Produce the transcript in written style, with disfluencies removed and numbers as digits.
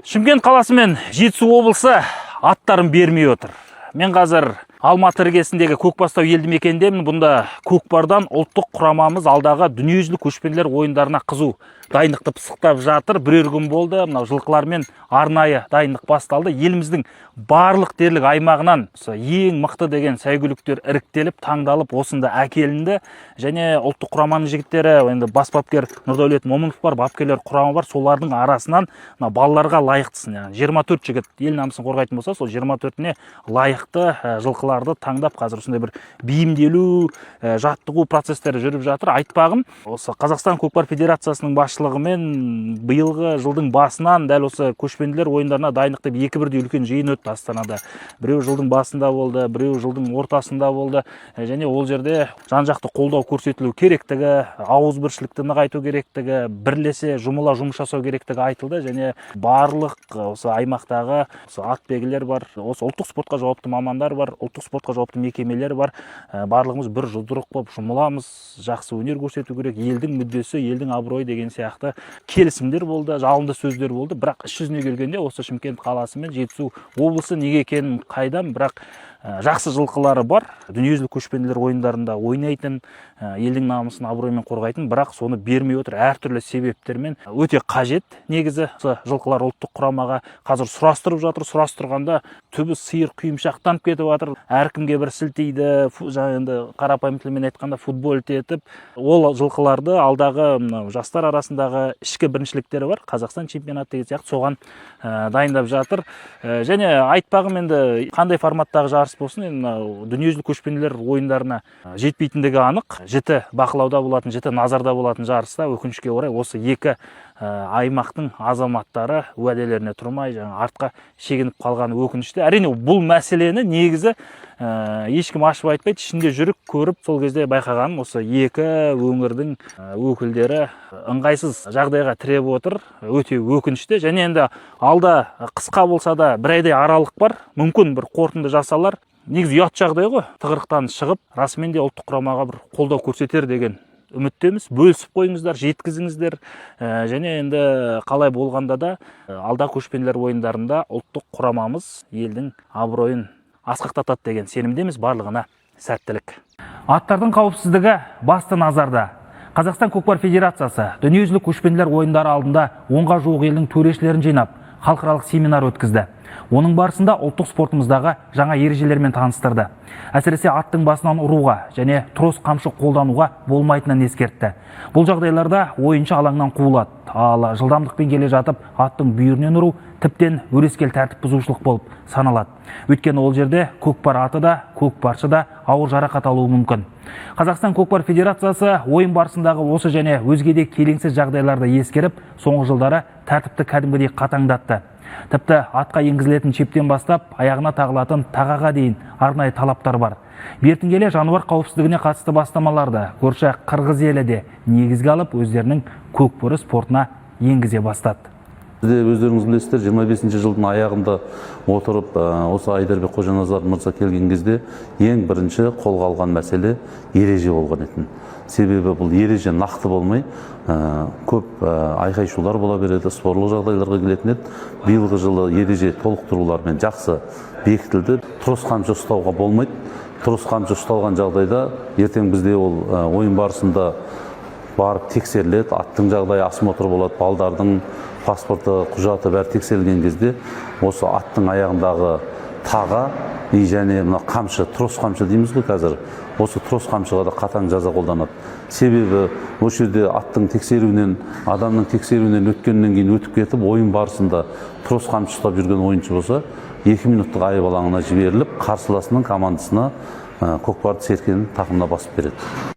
Шымкент қаласы мен Жетісу облысы аттарын бермей отыр. Мен қазір Алматы іргесіндегі Көкбастау елді мекеніндемін. Бұнда көкпардан ұлттық құрамамыз алдағы дүниежүзілік көшпенділер ойындарына қызу дайындықты пысықтап жатыр. Бірер күн болды. Мынау жылқылармен арнайы дайындық басталды. Еліміздің барлық дерлік аймағынан ең мықты деген сәйгүліктер іріктеліп, таңдалып, осында әкелінді. Және ұлттық құраманың жігіттері, енді бас бапкер Нұрдәулет Момынов бар, бапкерлер құрамы бар. Солардың арасынан балаларға лайықтысын, 24 жігіт ел намысын қорғайтын болса, сол 24-не лайықты жылқыларды таңдап, қазір осындай бір бейімделу, жаттығу процестері жүріп жатыр. Айтпағым, осы Қазақстан көкпар федерациясының басшылығымен биылғы жылдың басынан дәл осы көшпенділер ойындарына дайындық деп екі бірдей үлкен жиын өтті Астанада. Біреу жылдың басында болды, біреу жылдың ортасында болды. Және ол жерде жан-жақты қолдау көрсетілу керектігі, ауызбіршілікті нығайту керектігі, бірлесе жұмыла жұмыс жасау керектігі айтылды. Және барлық осы аймақтағы атбегілер бар, осы ұлттық спортқа жауапты мамандар бар, ұлттық спортқа жауапты мекемелер бар. Барлығымыз бір жұдырық болып жұмыламыз, жақсы өнер көрсету керек, елдің мүддесі, елдің абыройы деген сияқты келісімдер болды, жалынды сөздер болды. Бірақ іс жүзіне келгенде осы Шымкент қаласы мен Жетісу облысы неге екенін қайдам, бірақ жақсы жылқылары бар, дүниежүзілік көшпенділер ойындарында ойнайтын, елдің намысын абыроймен қорғайтын, бірақ соны бермей отыр. Әртүрлі себептермен өте қажет. Негізі жылқылар ұлттық құрамаға қазір сұрастырып жатыр. Сұрастырғанда түбі сиыр құйымшақтанып кетіп жатыр. Әркімге бір сілтейді, енді қарапайым тілмен айтқанда футбол етіп, ол жылқыларды алдағы жастар арасындағы ішкі біріншіліктері бар, Қазақстан чемпионаты деген сияқты, соған дайындап жатыр. Және айтпағым, енді қандай форматтағы жарыс болсын, дүниежүзілік көшпенділер ойындарына жетпейтіндігі анық. Жіті бақылауда болатын, жіті назарда болатын жарыста өкінішке орай осы екі аймақтың азаматтары уәделеріне тұрмай, артқа шегініп қалғаны өкінішті. Әрине бұл мәселені негізі ешкім ашып айтпайды, ішінде жүріп көріп, сол кезде байқағаным, осы екі өңірдің өкілдері ыңғайсыз жағдайға тіреп отыр. Өте өкінішті. Және енді алда қысқа болса да бір айдай аралық бар, мүмкін бір қорытынды жасалар. Негізі ұят жағдай ғой, тығырықтан шығып, расымен де ұлттық құрамаға бір қолдау көрсетер деген үміттеміз. Бөлісіп қойыңыздар, жеткізіңіздер. Және енді қалай болғанда да алда көшпенділер ойындарында ұлттық құрамамыз елдің абыройын асқақтатады деген сенімдеміз. Барлығына сәттілік. Аттардың қауіпсіздігі басты назарда. Қазақстан көкпар федерациясы дүниежүзілік көшпенділер ойындары алдында 10-ға жуық елдің төрешілерін жинап, халықаралық семинар өткізді. Оның барысында ұлттық спортымыздағы жаңа ережелермен таныстырды. Әсіресе аттың басынан ұруға және трос қамшы қолдануға болмайтынын ескертті. Бұл жағдайларда ойыншы алаңнан қуылады. Ал жылдамдықпен келе жатып аттың бүйірінен ұру тіптен өрескел тәртіп бұзушылық болып саналады. Өйткені ол жерде көкпар аты да, көкпаршы да ауыр жарақат алуы мүмкін. Қазақстан көкпар федерациясы ойын барысындағы осы және өзге де келеңсіз жағдайларды ескеріп, соңғы жылдары тәртіпті кәдімгідей қатаңдатты. Тіпті атқа енгізілетін чептен бастап, аяғына тағылатын тағаға дейін арнайы талаптар бар. Бертін келе жануар қауіпсіздігіне қатысты бастамаларды көрші Қырғыз елі де негізге алып, өздерінің көкпары спортына енгізе бастады. Өздеріңіз білесіздер, 25 жылдың аяғында отырып, осы Айдарбек Қожаназар мырза келген кезде ең бірінші қолға алған мәселе ереже болған етін. Себебі бұл ереже нақты болмай, көп айқай-шулар бола береді, спорлық жағдайларға келетін еді. Биылғы жылы ереже толықтырулармен жақсы бекітілді. Трос қамшы ұстауға болмайды. Трос қамшы ұсталған жағдайда ертең бізде ол ойын барысында барып тексеріледі, аттың жағдайы осмотр болады, балдардың паспорты, құжаты бәрі тексерілген кезде осы аттың аяғындағы таға және мына қамшы, трос қамшы дейміз ғой қазір, осы трос қамшыға да қатаң жаза қолданады. Себебі осы жерде аттың тексеруінен, адамның тексеруінен өткеннен кейін өтіп кетіп, ойын барысында трос қамшы ұстап жүрген ойыншы болса, 2 минуттық айып алаңына жіберіліп, қарсыласының командасына көкпарды серкенің тақымына басып береді.